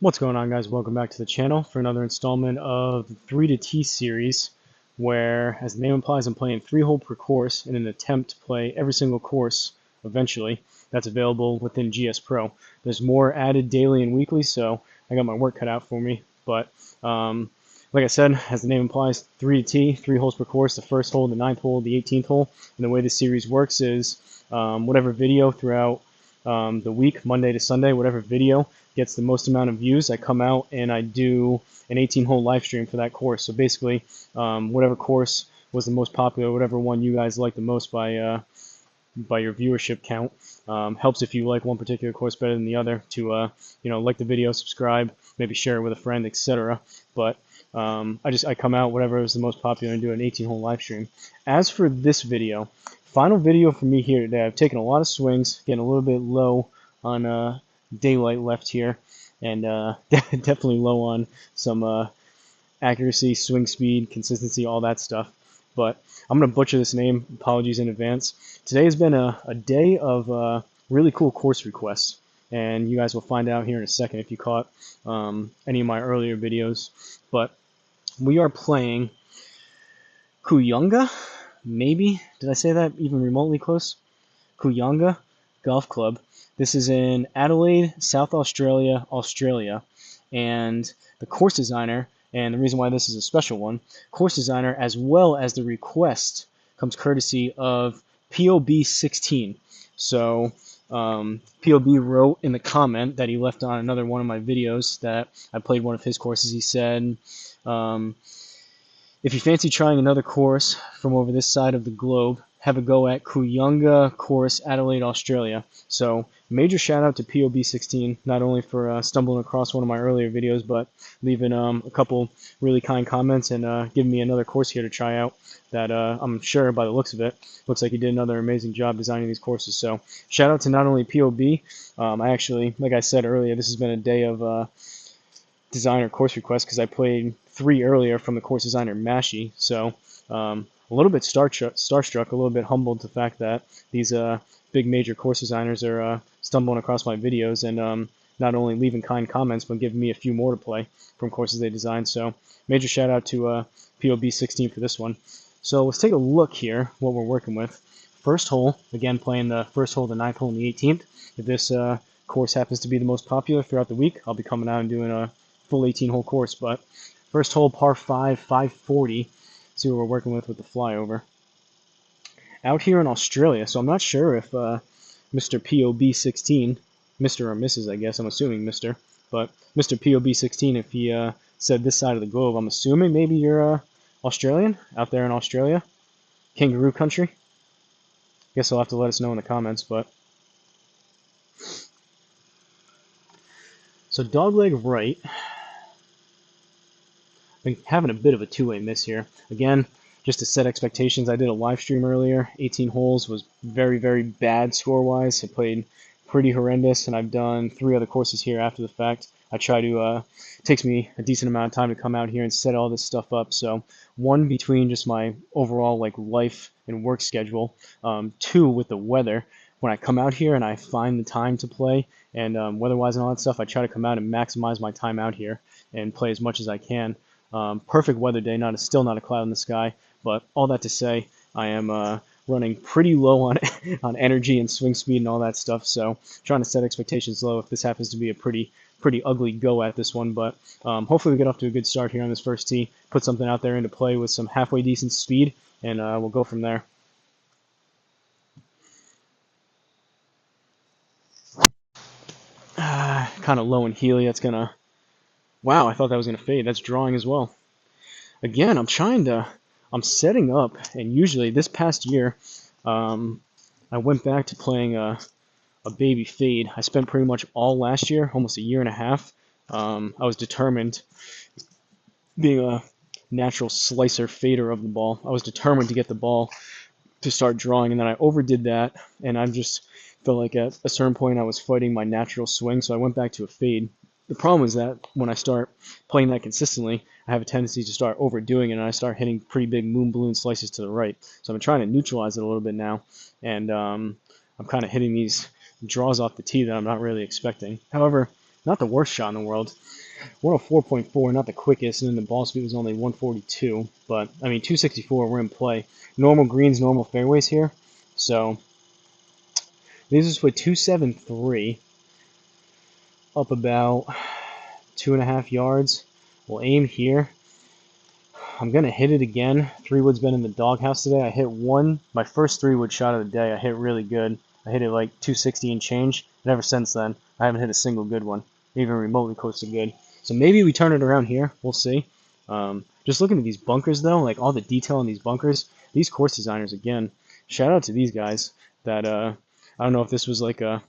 What's going on, guys? Welcome back to the channel for another installment of the 3 to T series, where, as the name implies, I'm playing 3-hole per course in an attempt to play every single course eventually that's available within GSPro. There's more added daily and weekly, so I got my work cut out for me. But like I said, as the name implies, 3 to T, 3 holes per course, the first hole, the 9th hole, the 18th hole. And the way this series works is whatever video throughout the week, Monday to Sunday, whatever video gets the most amount of views, I come out and I do an 18-hole live stream for that course. So basically, whatever course was the most popular, whatever one you guys like the most by your viewership count, helps if you like one particular course better than the other to like the video, subscribe, maybe share it with a friend, etc. But I come out whatever is the most popular and do an 18-hole live stream. As for this video, final video for me here today, I've taken a lot of swings, getting a little bit low on daylight left here, and definitely low on some accuracy, swing speed, consistency, all that stuff. But I'm going to butcher this name. Apologies in advance. Today has been a day of really cool course requests, and you guys will find out here in a second if you caught any of my earlier videos. But we are playing Kooyonga, maybe? Did I say that even remotely close? Kooyonga Golf Club. This is in Adelaide, South Australia, and the course designer, and the reason why this is a special one, course designer as well as the request comes courtesy of POB16. So POB wrote in the comment that he left on another one of my videos that I played one of his courses. He said, if you fancy trying another course from over this side of the globe, have a go at Kooyonga Course, Adelaide, Australia. So major shout out to POB16, not only for stumbling across one of my earlier videos, but leaving a couple really kind comments and giving me another course here to try out that I'm sure by the looks of it, looks like he did another amazing job designing these courses. So shout out to not only POB, I actually, like I said earlier, this has been a day of designer course requests because I played 3 earlier from the course designer Mashi. So a little bit starstruck, a little bit humbled to the fact that these big major course designers are stumbling across my videos and not only leaving kind comments, but giving me a few more to play from courses they designed. So major shout out to POB16 for this one. So let's take a look here, what we're working with. First hole, again playing the first hole, the 9th hole, and the 18th. If this course happens to be the most popular throughout the week, I'll be coming out and doing a full 18-hole course. But first hole, par 5, 540. See what we're working with the flyover. Out here in Australia, so I'm not sure if Mr. POB16, Mr. or Mrs. I guess, I'm assuming Mr., but Mr. POB16, if he said this side of the globe, I'm assuming maybe you're Australian, out there in Australia, kangaroo country. Guess he'll have to let us know in the comments, but. So dogleg right. Been having a bit of a two-way miss here. Again, just to set expectations, I did a live stream earlier. 18 holes was very, very bad score-wise. I played pretty horrendous, and I've done 3 other courses here after the fact. I try to, it takes me a decent amount of time to come out here and set all this stuff up. So 1, between just my overall life and work schedule. 2, with the weather. When I come out here and I find the time to play, and weather-wise and all that stuff, I try to come out and maximize my time out here and play as much as I can. Perfect weather day, still not a cloud in the sky, but all that to say, I am running pretty low on on energy and swing speed and all that stuff, so trying to set expectations low if this happens to be a pretty ugly go at this one, but hopefully we get off to a good start here on this first tee, put something out there into play with some halfway decent speed, and we'll go from there. Kind of low and heely, that's gonna... Wow, I thought that was gonna fade. That's drawing as well. Again, I'm setting up, and usually this past year, I went back to playing a baby fade. I spent pretty much all last year, almost a year and a half. I was determined, being a natural slicer fader of the ball, I was determined to get the ball to start drawing, and then I overdid that, and I just felt like at a certain point I was fighting my natural swing, so I went back to a fade. The problem is that when I start playing that consistently, I have a tendency to start overdoing it, and I start hitting pretty big moon balloon slices to the right. So I'm trying to neutralize it a little bit now, and I'm kind of hitting these draws off the tee that I'm not really expecting. However, not the worst shot in the world. 104.4, not the quickest, and then the ball speed was only 142. But I mean, 264, we're in play. Normal greens, normal fairways here. So these is with 273, up about 2.5 yards. We'll aim here. I'm gonna hit it again. 3-wood's been in the doghouse today. I hit one, my first 3-wood shot of the day. I hit really good. I hit it like 260 and change, and ever since then, I haven't hit a single good one, even remotely close to good. So maybe we turn it around here. We'll see. Just looking at these bunkers, though, like all the detail in these bunkers, these course designers, again, shout out to these guys that, I don't know if this was like a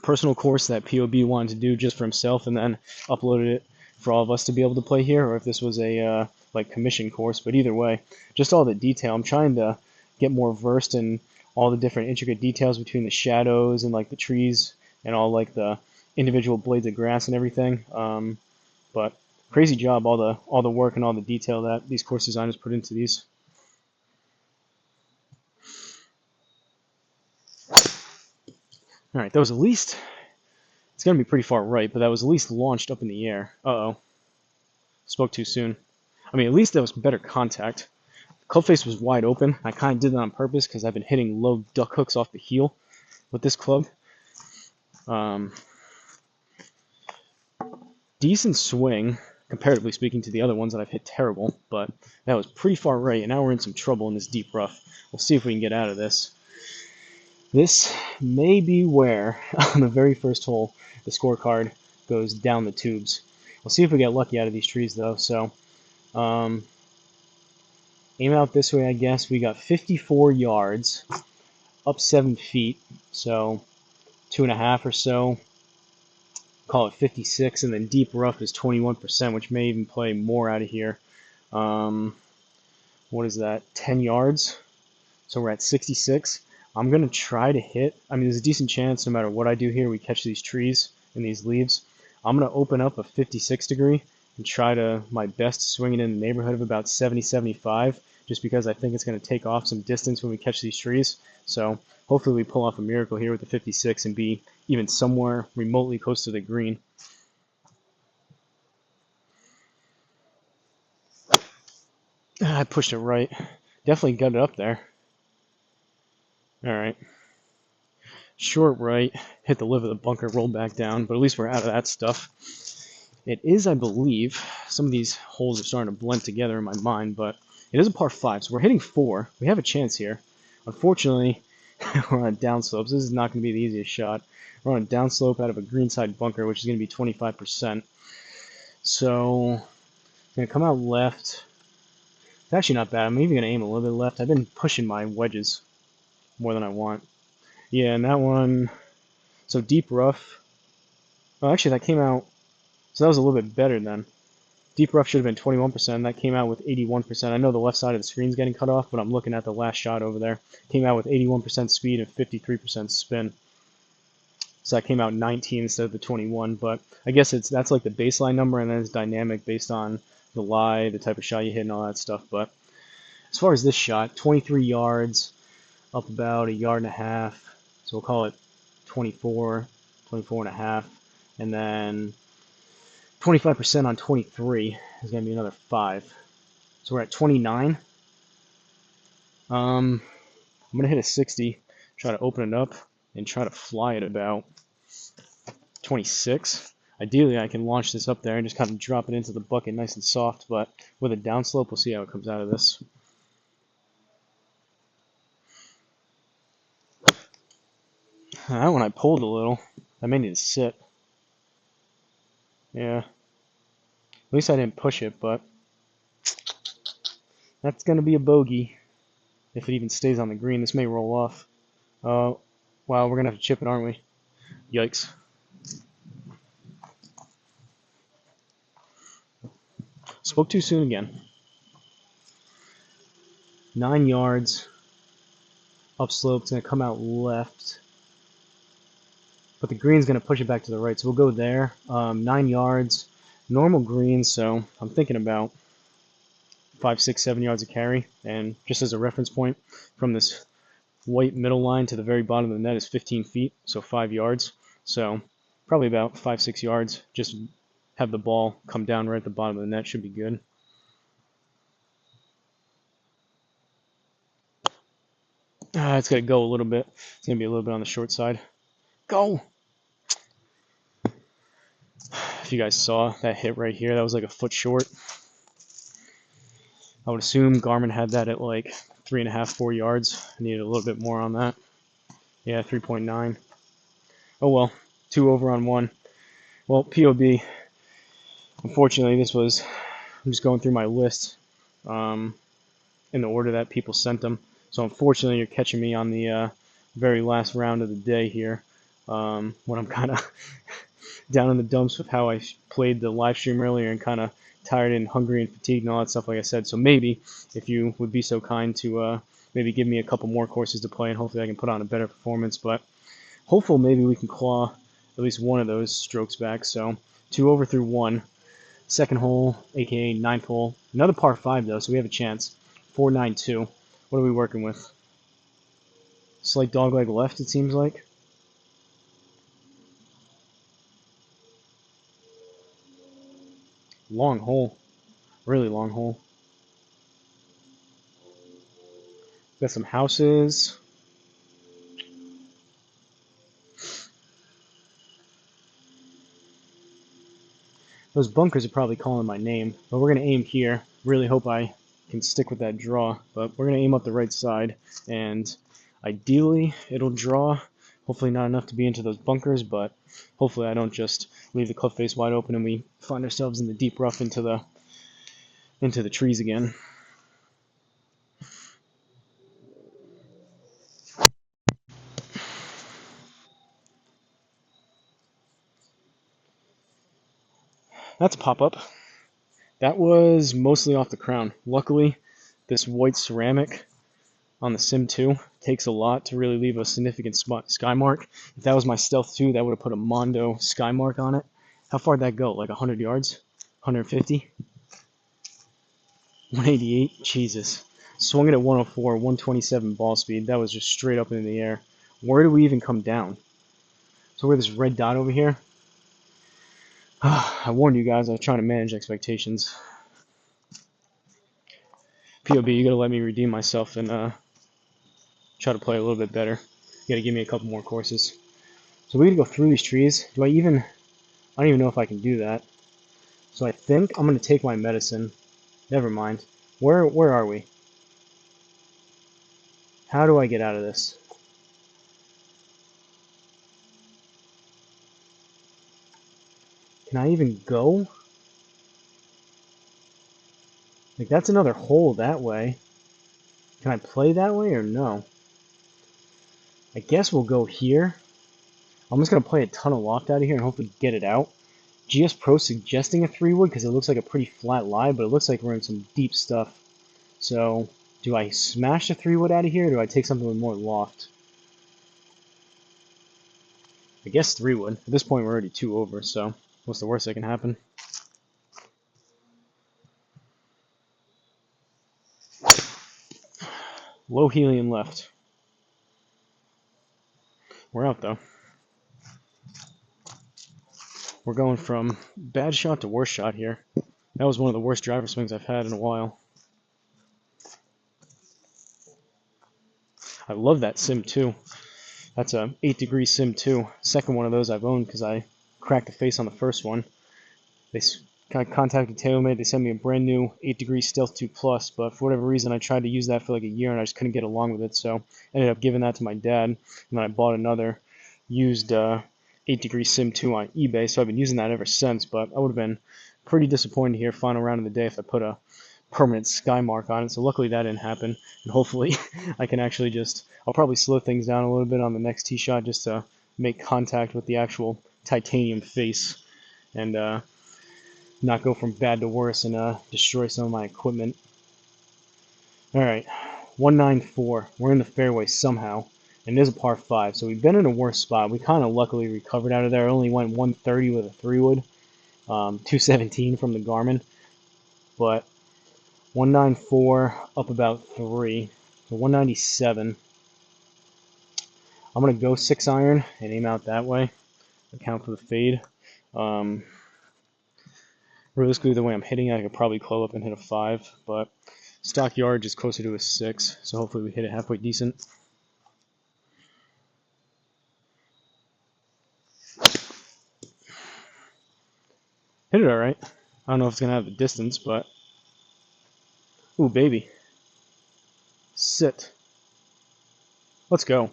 personal course that POB wanted to do just for himself and then uploaded it for all of us to be able to play here, or if this was a like commission course. But either way, just all the detail. I'm trying to get more versed in all the different intricate details between the shadows and like the trees and all like the individual blades of grass and everything. But crazy job, all the work and all the detail that these course designers put into these. All right, that was at least, it's going to be pretty far right, but that was at least launched up in the air. Uh-oh. Spoke too soon. I mean, at least that was better contact. Club face was wide open. I kind of did that on purpose because I've been hitting low duck hooks off the heel with this club. Decent swing, comparatively speaking to the other ones that I've hit terrible, but that was pretty far right, and now we're in some trouble in this deep rough. We'll see if we can get out of this. This may be where, on the very first hole, the scorecard goes down the tubes. We'll see if we get lucky out of these trees, though. So, aim out this way, I guess. We got 54 yards, up 7 feet, so 2.5 or so. Call it 56, and then deep rough is 21%, which may even play more out of here. What is that? 10 yards. So we're at 66. I'm going to try to hit. I mean, there's a decent chance no matter what I do here, we catch these trees and these leaves. I'm going to open up a 56 degree and try to my best to swing it in the neighborhood of about 70, 75, just because I think it's going to take off some distance when we catch these trees. So hopefully we pull off a miracle here with the 56 and be even somewhere remotely close to the green. I pushed it right. Definitely got it up there. All right. Short right, hit the lip of the bunker, roll back down, but at least we're out of that stuff. It is, I believe, some of these holes are starting to blend together in my mind, but it is a par 5, so we're hitting 4. We have a chance here. Unfortunately, we're on a downslope, so this is not going to be the easiest shot. We're on a downslope out of a greenside bunker, which is going to be 25%. So, I'm going to come out left. It's actually not bad. I'm even going to aim a little bit left. I've been pushing my wedges more than I want. Yeah, and that one, so deep rough. Oh, actually, that came out, so that was a little bit better then. Deep rough should have been 21%. That came out with 81%. I know the left side of the screen's getting cut off, but I'm looking at the last shot over there. Came out with 81% speed and 53% spin. So that came out 19 instead of the 21, but I guess that's like the baseline number, and then it's dynamic based on the lie, the type of shot you hit, and all that stuff. But as far as this shot, 23 yards, up about 1.5 yards. So we'll call it 24 and a half, and then 25% on 23 is going to be another 5. So we're at 29. I'm going to hit a 60, try to open it up, and try to fly it about 26. Ideally, I can launch this up there and just kind of drop it into the bucket nice and soft, but with a downslope, we'll see how it comes out of this. That one I pulled a little. I may need to sit. Yeah. At least I didn't push it, but that's going to be a bogey. If it even stays on the green, this may roll off. Oh, wow, we're going to have to chip it, aren't we? Yikes. Spoke too soon again. 9 yards. Upslope, it's going to come out left. But the green's going to push it back to the right, so we'll go there. 9 yards. Normal green, so I'm thinking about 5, 6, 7 yards of carry. And just as a reference point, from this white middle line to the very bottom of the net is 15 feet, so 5 yards. So probably about 5-6 yards. Just have the ball come down right at the bottom of the net. Should be good. It's going to go a little bit. It's going to be a little bit on the short side. Go! If you guys saw that hit right here, that was like a foot short. I would assume Garmin had that at like 3.5, 4 yards. I needed a little bit more on that. Yeah, 3.9. Oh well, 2 over on 1. Well, POB, unfortunately, this was, I'm just going through my list in the order that people sent them. So unfortunately, you're catching me on the very last round of the day here, when I'm kind of down in the dumps with how I played the live stream earlier and kind of tired and hungry and fatigued and all that stuff, like I said. So maybe, if you would be so kind to maybe give me a couple more courses to play, and hopefully I can put on a better performance. But hopefully maybe we can claw at least one of those strokes back. So 2 over through 1. Second hole, aka 9th hole. Another par 5 though, so we have a chance. 4-9-2. What are we working with? Slight dogleg left, it seems like. Long hole. Really long hole. Got some houses. Those bunkers are probably calling my name, but we're going to aim here. Really hope I can stick with that draw, but we're going to aim up the right side, and ideally it'll draw. Hopefully not enough to be into those bunkers, but hopefully I don't just leave the cliff face wide open and we find ourselves in the deep rough into the trees again. That's a pop-up. That was mostly off the crown. Luckily, this white ceramic on the Sim 2 takes a lot to really leave a significant sky mark. If that was my Stealth 2, that would have put a Mondo sky mark on it. How far did that go? Like 100 yards? 150? 188? Jesus. Swung it at 104, 127 ball speed. That was just straight up into the air. Where do we even come down? So we're this red dot over here. I warned you guys, I was trying to manage expectations. POB, you gotta let me redeem myself and try to play a little bit better. You gotta give me a couple more courses. So we gotta go through these trees. I don't even know if I can do that. So I think I'm gonna take my medicine. Never mind. Where are we? How do I get out of this? Can I even go? Like, that's another hole that way. Can I play that way or no? I guess we'll go here. I'm just going to play a ton of loft out of here and hopefully get it out. GSPro suggesting a 3-wood because it looks like a pretty flat lie, but it looks like we're in some deep stuff. So, do I smash the 3-wood out of here or do I take something with more loft? I guess 3-wood. At this point, we're already 2 over, so what's the worst that can happen? Low helium left. We're out, though. We're going from bad shot to worst shot here. That was one of the worst driver swings I've had in a while. I love that Sim 2. That's a 8-degree Sim 2. Second one of those I've owned because I cracked the face on the first one. They contacted TaylorMade. They sent me a brand new 8-degree Stealth 2 Plus, but for whatever reason I tried to use that for like a year and I just couldn't get along with it, so I ended up giving that to my dad, and then I bought another used 8-degree Sim 2 on eBay, so I've been using that ever since, but I would have been pretty disappointed here final round of the day if I put a permanent sky mark on it, so luckily that didn't happen, and hopefully I can actually I'll probably slow things down a little bit on the next tee shot just to make contact with the actual titanium face, and not go from bad to worse and destroy some of my equipment. Alright, 194. We're in the fairway somehow, and it is a par 5, so we've been in a worse spot. We kind of luckily recovered out of there. I only went 130 with a 3-wood, 217 from the Garmin, but 194 up about 3, so 197. I'm going to go 6-iron and aim out that way. account for the fade. Realistically, the way I'm hitting it, I could probably club up and hit a 5, but stock yard is closer to a 6, so hopefully we hit it halfway decent. Hit it alright. I don't know if it's going to have the distance, but... Ooh, baby. Sit. Let's go.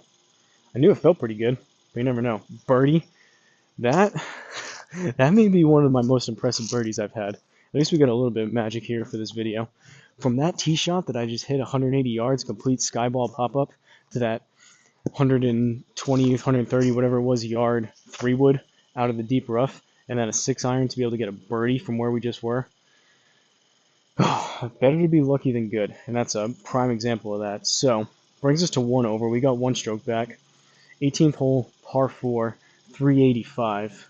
I knew it felt pretty good, but you never know. Birdie. That may be one of my most impressive birdies I've had. At least we got a little bit of magic here for this video. From that tee shot that I just hit 180 yards, complete skyball pop-up, to that 120, 130, whatever it was, yard 3-wood out of the deep rough, and then a 6-iron to be able to get a birdie from where we just were. Better to be lucky than good, and that's a prime example of that. So, brings us to 1 over. We got 1 stroke back. 18th hole, par 4, 385.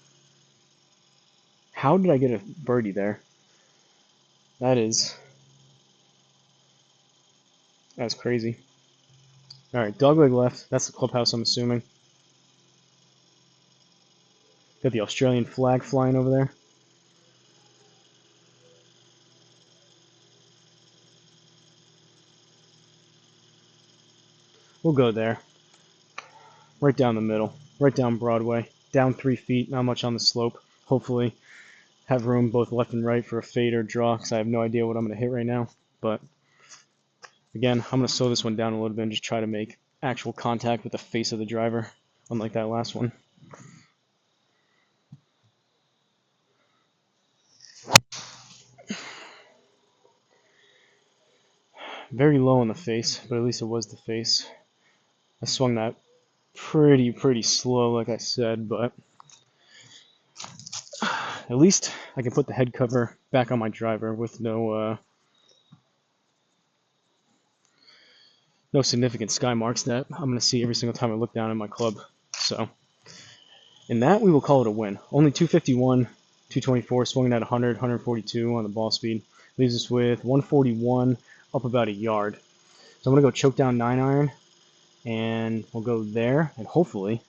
How did I get a birdie there? That's crazy. Alright, dogleg left. That's the clubhouse, I'm assuming. Got the Australian flag flying over there. We'll go there. Right down the middle. Right down Broadway. Down 3 feet, not much on the slope. Hopefully have room both left and right for a fade or draw, because I have no idea what I'm going to hit right now. But again, I'm going to slow this one down a little bit and just try to make actual contact with the face of the driver, unlike that last one. Very low on the face, but at least it was the face. I swung that pretty slow, like I said, but at least I can put the head cover back on my driver with no significant sky marks that I'm going to see every single time I look down at my club. So, in that, we will call it a win. Only 251, 224, swinging at 100, 142 on the ball speed. Leaves us with 141, up about a yard. So I'm going to go choke down 9-iron, and we'll go there, and hopefully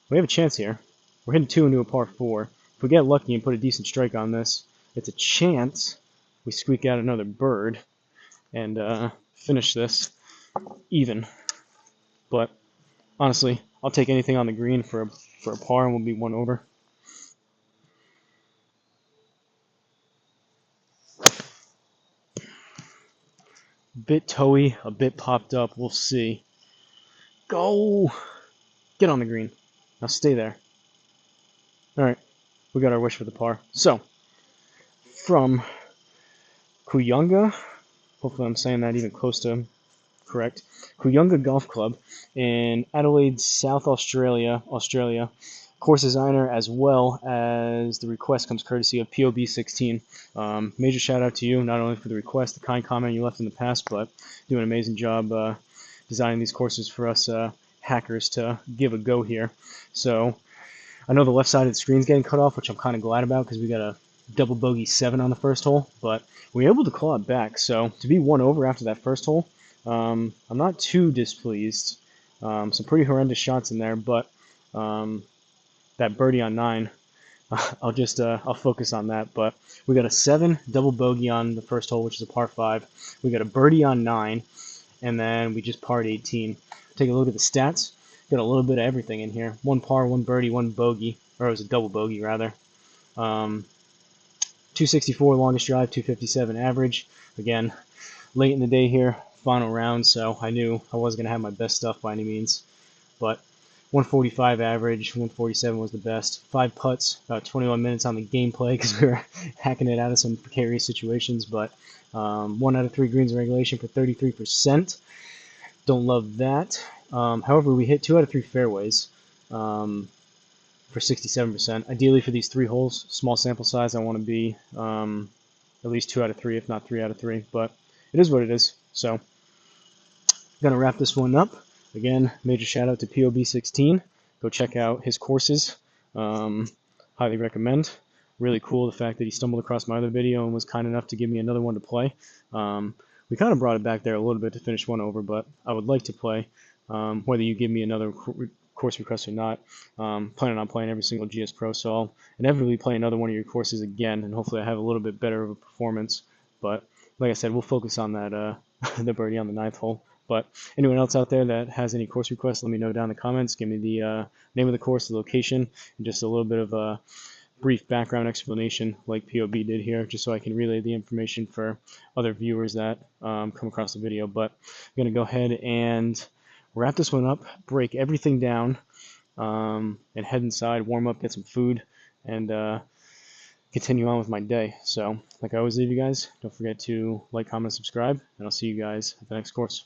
we have a chance here. We're hitting 2 into a par 4. If we get lucky and put a decent strike on this, it's a chance we squeak out another bird and finish this even. But honestly, I'll take anything on the green for a par, and we'll be 1 over. Bit toey, a bit popped up. We'll see. Go! Get on the green. Now stay there. Alright, we got our wish for the par. So, from Kooyonga, hopefully I'm saying that even close to correct, Kooyonga Golf Club in Adelaide, South Australia, course designer, as well as the request comes courtesy of POB16. Major shout out to you, not only for the request, the kind comment you left in the past, but doing an amazing job designing these courses for us hackers to give a go here. So I know the left side of the screen's getting cut off, which I'm kind of glad about because we got a double bogey 7 on the first hole, but we were able to claw it back. So to be 1 over after that first hole, I'm not too displeased. Some pretty horrendous shots in there, but that birdie on 9, I'll focus on that. But we got a 7 double bogey on the first hole, which is a par 5. We got a birdie on 9, and then we just parred 18. Take a look at the stats. Got a little bit of everything in here. 1 par, 1 birdie, 1 bogey, or it was a double bogey rather. 264 longest drive, 257 average. Again, late in the day here, final round, so I knew I wasn't going to have my best stuff by any means. But 145 average, 147 was the best. 5 putts, about 21 minutes on the gameplay because we were hacking it out of some precarious situations. But 1 out of 3 greens in regulation for 33%. Don't love that. However, we hit 2 out of 3 fairways for 67%. Ideally for these 3 holes, small sample size, I want to be at least 2 out of 3, if not 3 out of 3. But it is what it is. So, gonna wrap this one up. Again, major shout out to POB16. Go check out his courses. Highly recommend. Really cool the fact that he stumbled across my other video and was kind enough to give me another one to play. We kind of brought it back there a little bit to finish 1 over, but I would like to play. Whether you give me another course request or not. Planning on playing every single GSPro, so I'll inevitably play another one of your courses again, and hopefully I have a little bit better of a performance. But like I said, we'll focus on that the birdie on the 9th hole. But anyone else out there that has any course requests, let me know down in the comments. Give me the name of the course, the location, and just a little bit of a brief background explanation like POB did here, just so I can relay the information for other viewers that come across the video. But I'm going to go ahead and wrap this one up, break everything down, and head inside, warm up, get some food, and continue on with my day. So like I always leave you guys, don't forget to like, comment, subscribe, and I'll see you guys at the next course.